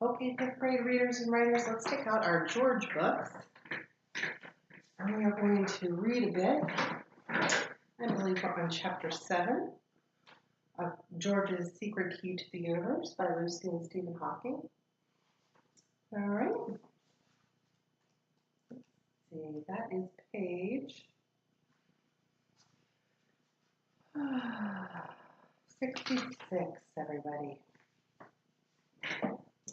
Okay, fifth grade readers and writers, let's take out our George books. And we are going to read a bit. I believe we're on chapter 7 of George's Secret Key to the Universe by Lucy and Stephen Hawking. All right. Let's see, that is page 66, everybody.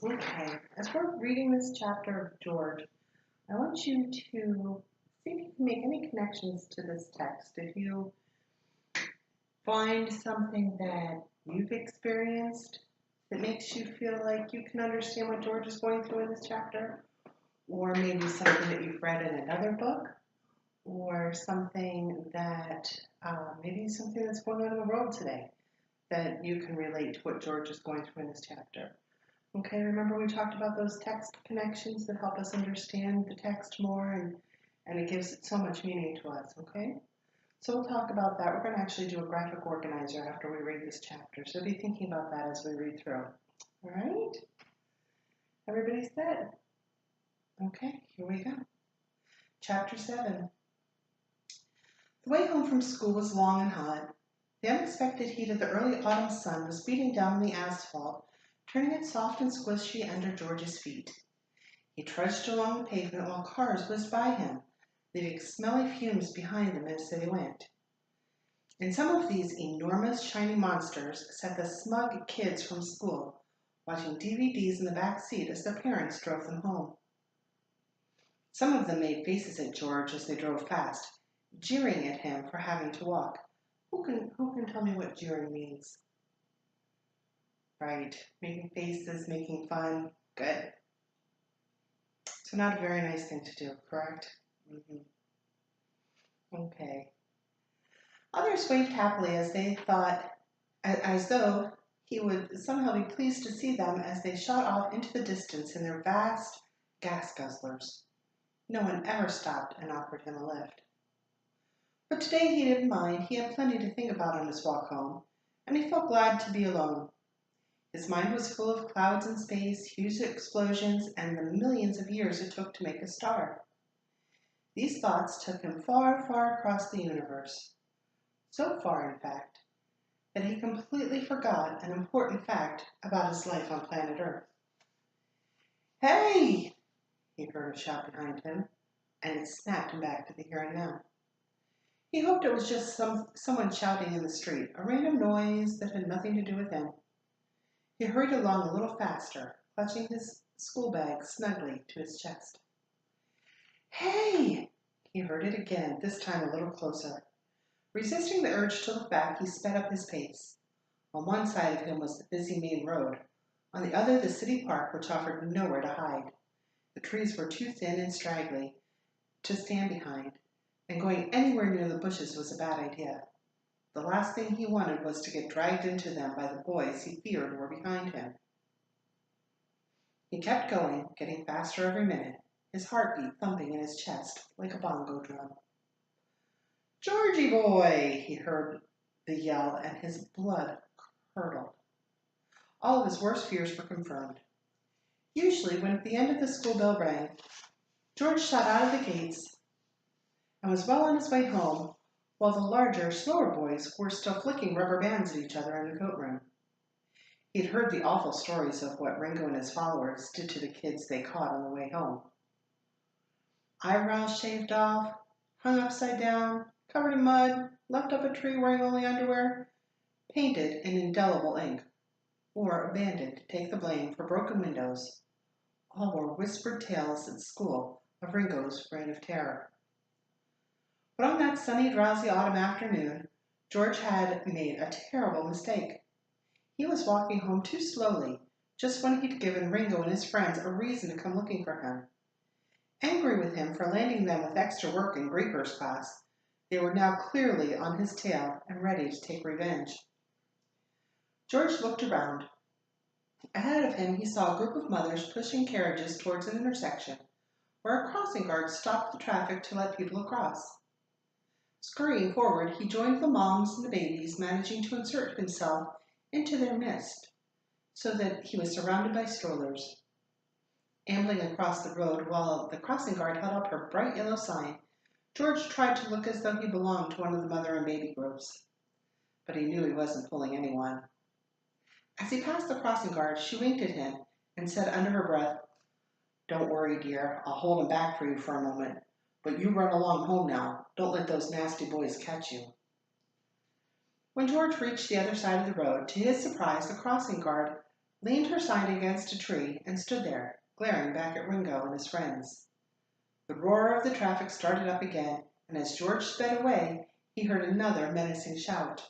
Okay, as we're reading this chapter of George, I want you to see if you can make any connections to this text. If you find something that you've experienced that makes you feel like you can understand what George is going through in this chapter, or maybe something that you've read in another book, or something that maybe something that's going on in the world today that you can relate to what George is going through in this chapter. Okay, remember we talked about those text connections that help us understand the text more, and it gives it so much meaning to us, okay? So we'll talk about that. We're going to actually do a graphic organizer after we read this chapter, so be thinking about that as we read through. All right? Everybody set? Okay, here we go. Chapter 7. The way home from school was long and hot. The unexpected heat of the early autumn sun was beating down the asphalt, turning it soft and squishy under George's feet. He trudged along the pavement while cars whizzed by him, leaving smelly fumes behind them as they went. In some of these enormous, shiny monsters sat the smug kids from school, watching DVDs in the back seat as their parents drove them home. Some of them made faces at George as they drove past, jeering at him for having to walk. Who can tell me what jeering means? Right, making faces, making fun. Good. So not a very nice thing to do, correct? Okay. Others waved happily as they thought, as though he would somehow be pleased to see them as they shot off into the distance in their vast gas guzzlers. No one ever stopped and offered him a lift. But today he didn't mind. He had plenty to think about on his walk home, and he felt glad to be alone. His mind was full of clouds in space, huge explosions, and the millions of years it took to make a star. These thoughts took him far, far across the universe. So far, in fact, that he completely forgot an important fact about his life on planet Earth. "Hey!" he heard a shout behind him, and it snapped him back to the here and now. He hoped it was just someone shouting in the street, a random noise that had nothing to do with him. He hurried along a little faster, clutching his school bag snugly to his chest. "Hey!" He heard it again, this time a little closer. Resisting the urge to look back, he sped up his pace. On one side of him was the busy main road, on the other the city park, which offered nowhere to hide. The trees were too thin and straggly to stand behind, and going anywhere near the bushes was a bad idea. The last thing he wanted was to get dragged into them by the boys he feared were behind him. He kept going, getting faster every minute, his heartbeat thumping in his chest like a bongo drum. "Georgie boy!" he heard the yell, and his blood curdled. All of his worst fears were confirmed. Usually, when at the end of the school bell rang, George shot out of the gates and was well on his way home, while the larger, slower boys were still flicking rubber bands at each other in the coat room. He'd heard the awful stories of what Ringo and his followers did to the kids they caught on the way home. Eyebrows shaved off, hung upside down, covered in mud, left up a tree wearing only underwear, painted in indelible ink, or abandoned to take the blame for broken windows. All were whispered tales at school of Ringo's reign of terror. But on that sunny, drowsy autumn afternoon, George had made a terrible mistake. He was walking home too slowly, just when he'd given Ringo and his friends a reason to come looking for him. Angry with him for landing them with extra work in Greeper's class, they were now clearly on his tail and ready to take revenge. George looked around. Ahead of him, he saw a group of mothers pushing carriages towards an intersection, where a crossing guard stopped the traffic to let people across. Scurrying forward, he joined the moms and the babies, managing to insert himself into their midst, so that he was surrounded by strollers. Ambling across the road while the crossing guard held up her bright yellow sign, George tried to look as though he belonged to one of the mother and baby groups, but he knew he wasn't fooling anyone. As he passed the crossing guard, she winked at him and said under her breath, "Don't worry, dear, I'll hold him back for you for a moment, but you run along home now. Don't let those nasty boys catch you." When George reached the other side of the road, to his surprise, the crossing guard leaned her sign against a tree and stood there, glaring back at Ringo and his friends. The roar of the traffic started up again, and as George sped away, he heard another menacing shout.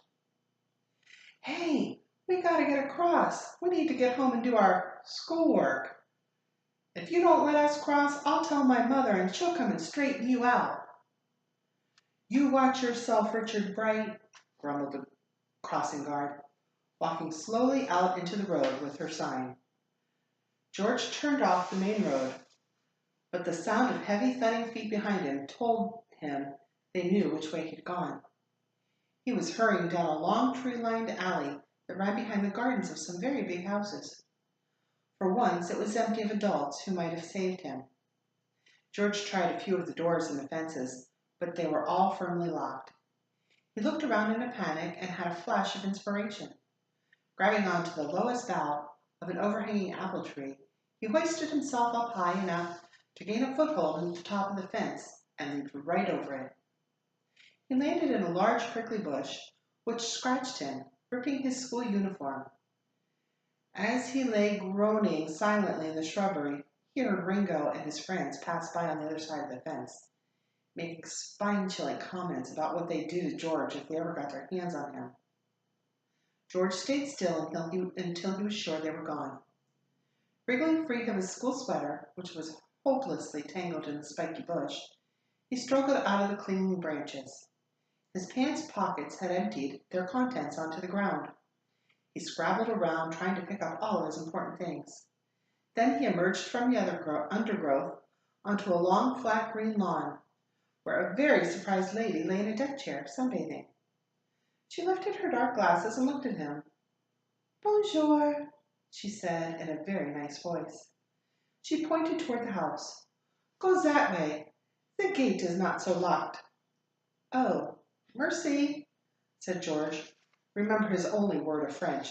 "Hey, we gotta get across. We need to get home and do our schoolwork. If you don't let us cross, I'll tell my mother and she'll come and straighten you out." "You watch yourself, Richard Bright," grumbled the crossing guard, walking slowly out into the road with her sign. George turned off the main road, but the sound of heavy thudding feet behind him told him they knew which way he'd gone. He was hurrying down a long tree-lined alley that ran behind the gardens of some very big houses. For once, it was empty of adults who might have saved him. George tried a few of the doors in the fences, but they were all firmly locked. He looked around in a panic and had a flash of inspiration. Grabbing onto the lowest bough of an overhanging apple tree, he hoisted himself up high enough to gain a foothold in the top of the fence and leaped right over it. He landed in a large prickly bush, which scratched him, ripping his school uniform. As he lay groaning silently in the shrubbery, he heard Ringo and his friends pass by on the other side of the fence, making spine-chilling comments about what they'd do to George if they ever got their hands on him. George stayed still until he was sure they were gone. Wriggling free of his school sweater, which was hopelessly tangled in the spiky bush, he struggled out of the clinging branches. His pants pockets had emptied their contents onto the ground. He scrabbled around, trying to pick up all of his important things. Then he emerged from the undergrowth onto a long, flat green lawn, where a very surprised lady lay in a deck chair, sunbathing. She lifted her dark glasses and looked at him. "Bonjour," she said in a very nice voice. She pointed toward the house. "Go that way. The gate is not so locked." "Oh, mercy," said George. Remember his only word of French.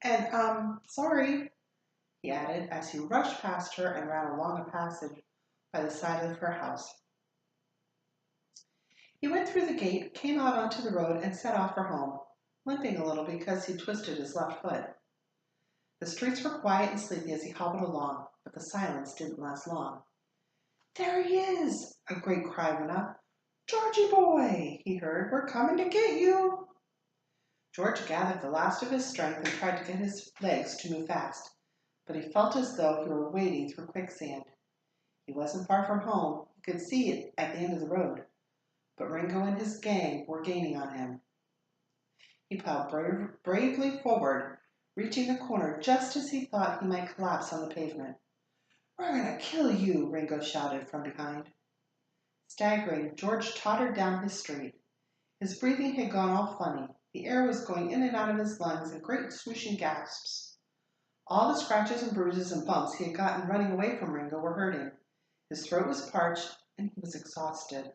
"And, sorry," he added as he rushed past her and ran along a passage by the side of her house. He went through the gate, came out onto the road, and set off for home, limping a little because he twisted his left foot. The streets were quiet and sleepy as he hobbled along, but the silence didn't last long. "There he is!" A great cry went up. "Georgie boy," he heard, "we're coming to get you." George gathered the last of his strength and tried to get his legs to move fast, but he felt as though he were wading through quicksand. He wasn't far from home. He could see it at the end of the road, but Ringo and his gang were gaining on him. He plowed bravely forward, reaching the corner just as he thought he might collapse on the pavement. "We're going to kill you," Ringo shouted from behind. Staggering, George tottered down his street. His breathing had gone all funny. The air was going in and out of his lungs in great swooshing gasps. All the scratches and bruises and bumps he had gotten running away from Ringo were hurting. His throat was parched, and he was exhausted.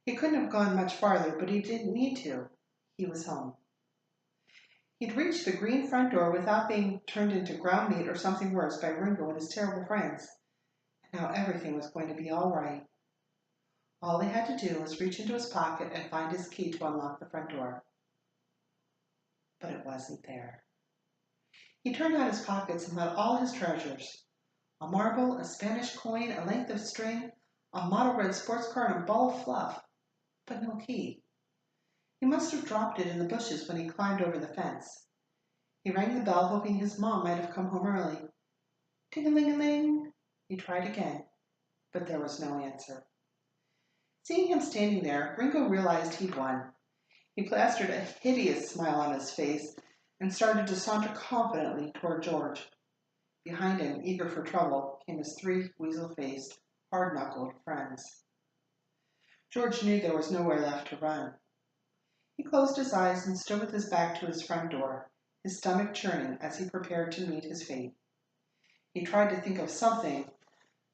He couldn't have gone much farther, but he didn't need to. He was home. He'd reached the green front door without being turned into ground meat or something worse by Ringo and his terrible friends. And now everything was going to be all right. All he had to do was reach into his pocket and find his key to unlock the front door. But it wasn't there. He turned out his pockets and let all his treasures, a marble, a Spanish coin, a length of string, a model red sports car, and a ball of fluff, but no key. He must have dropped it in the bushes when he climbed over the fence. He rang the bell, hoping his mom might have come home early. Ting-a-ling-a-ling. He tried again, but there was no answer. Seeing him standing there, Ringo realized he'd won. He plastered a hideous smile on his face and started to saunter confidently toward George. Behind him, eager for trouble, came his three weasel-faced, hard-knuckled friends. George knew there was nowhere left to run. He closed his eyes and stood with his back to his front door, his stomach churning as he prepared to meet his fate. He tried to think of something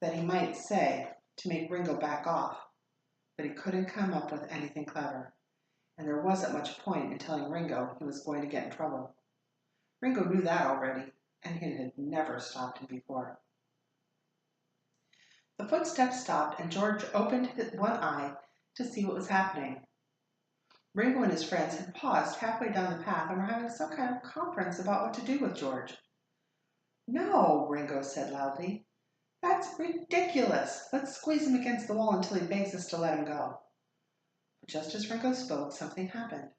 that he might say to make Ringo back off, but he couldn't come up with anything clever, and there wasn't much point in telling Ringo he was going to get in trouble. Ringo knew that already, and it had never stopped him before. The footsteps stopped, and George opened one eye to see what was happening. Ringo and his friends had paused halfway down the path and were having some kind of conference about what to do with George. "No," Ringo said loudly. "That's ridiculous. Let's squeeze him against the wall until he begs us to let him go." But just as Ringo spoke, something happened.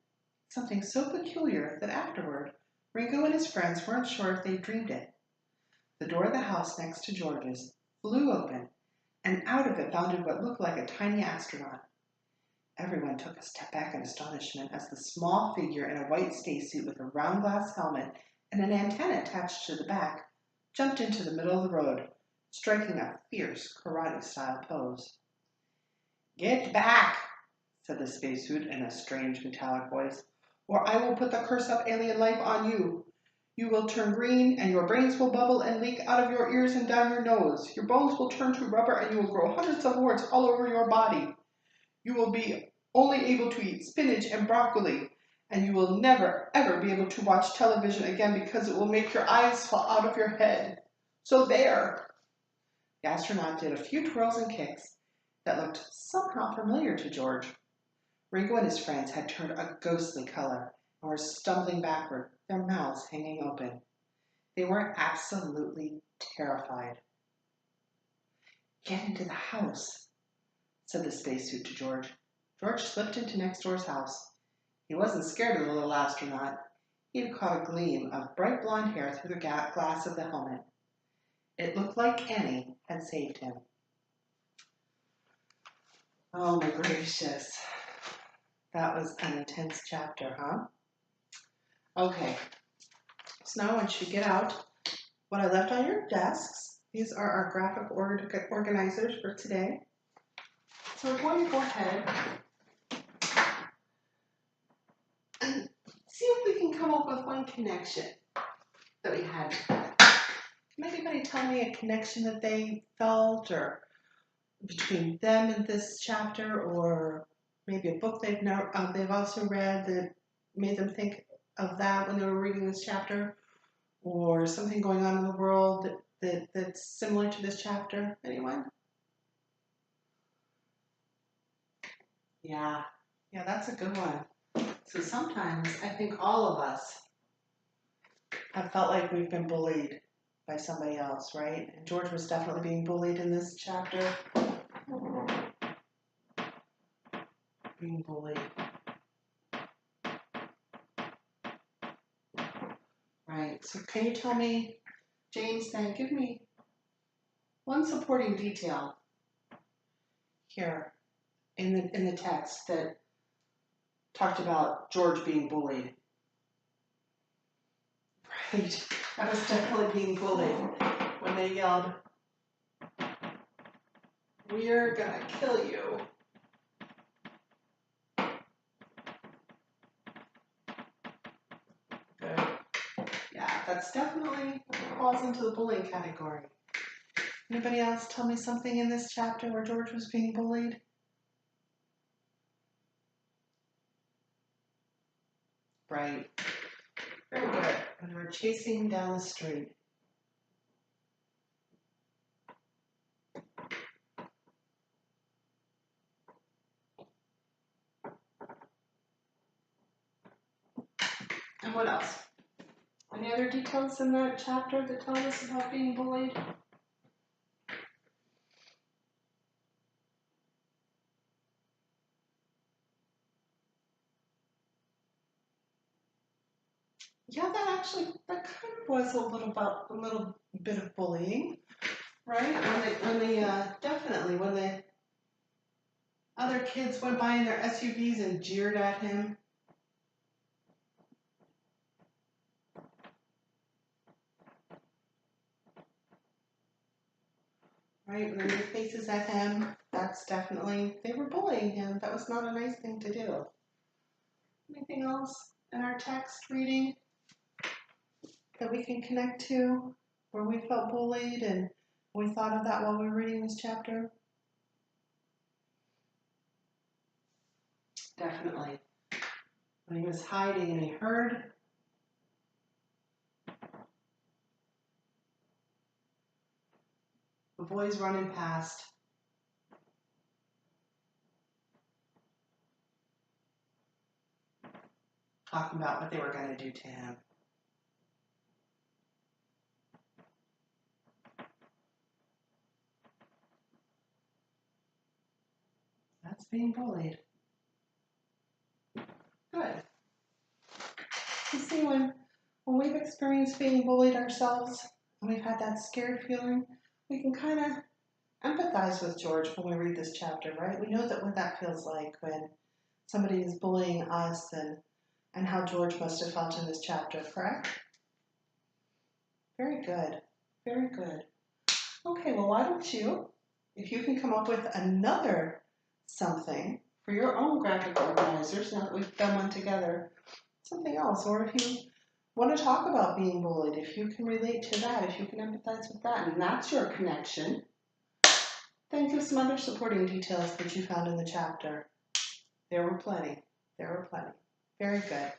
Something so peculiar that afterward, Ringo and his friends weren't sure if they dreamed it. The door of the house next to George's flew open, and out of it bounded what looked like a tiny astronaut. Everyone took a step back in astonishment as the small figure in a white spacesuit with a round glass helmet and an antenna attached to the back jumped into the middle of the road, striking a fierce karate-style pose. "Get back," said the spacesuit in a strange metallic voice, "or I will put the curse of alien life on you. You will turn green, and your brains will bubble and leak out of your ears and down your nose. Your bones will turn to rubber, and you will grow hundreds of warts all over your body. You will be only able to eat spinach and broccoli, and you will never, ever be able to watch television again because it will make your eyes fall out of your head. So there!" The astronaut did a few twirls and kicks that looked somehow familiar to George. Ringo and his friends had turned a ghostly color and were stumbling backward, their mouths hanging open. They were absolutely terrified. "Get into the house," said the spacesuit to George. George slipped into next door's house. He wasn't scared of the little astronaut. He had caught a gleam of bright blonde hair through the glass of the helmet. It looked like Annie had saved him. Oh my gracious. That was an intense chapter, huh? Okay, so now I want you to get out what I left on your desks. These are our graphic organizers for today. So we're going to go ahead and see if we can come up with one connection that we had. Can anybody tell me a connection that they felt, or between them and this chapter, or maybe a book they've also read that made them think of that when they were reading this chapter, or something going on in the world that's similar to this chapter? Anyone? Yeah, that's a good one. So sometimes I think all of us have felt like we've been bullied by somebody else, right? And George was definitely being bullied in this chapter. Being bullied. Right, so can you tell me, James, then give me one supporting detail here in the text that talked about George being bullied. Right, I was definitely being bullied when they yelled, "We're gonna kill you." Good. Yeah, that's definitely falls into the bullying category. Anybody else tell me something in this chapter where George was being bullied? Right. Very good. When they were chasing him down the street. And what else? Any other details in that chapter that tell us about being bullied? Yeah, that kind of was a little bit of bullying, right? Definitely when the other kids went by in their SUVs and jeered at him. Right, when they made faces at him, that's definitely, they were bullying him. That was not a nice thing to do. Anything else in our text reading that we can connect to where we felt bullied and we thought of that while we were reading this chapter? Definitely. When he was hiding and he heard the boys running past, talking about what they were going to do to him. That's being bullied. Good. You see, when we've experienced being bullied ourselves and we've had that scared feeling, we can kind of empathize with George when we read this chapter, right? We know that what that feels like when somebody is bullying us and how George must have felt in this chapter, correct? Very good. Very good. Okay, well, why don't you, if you can come up with another something for your own graphic organizers, now that we've done one together, something else, or if you want to talk about being bullied, if you can relate to that, if you can empathize with that, and that's your connection, think of some other supporting details that you found in the chapter. There were plenty. There were plenty. Very good.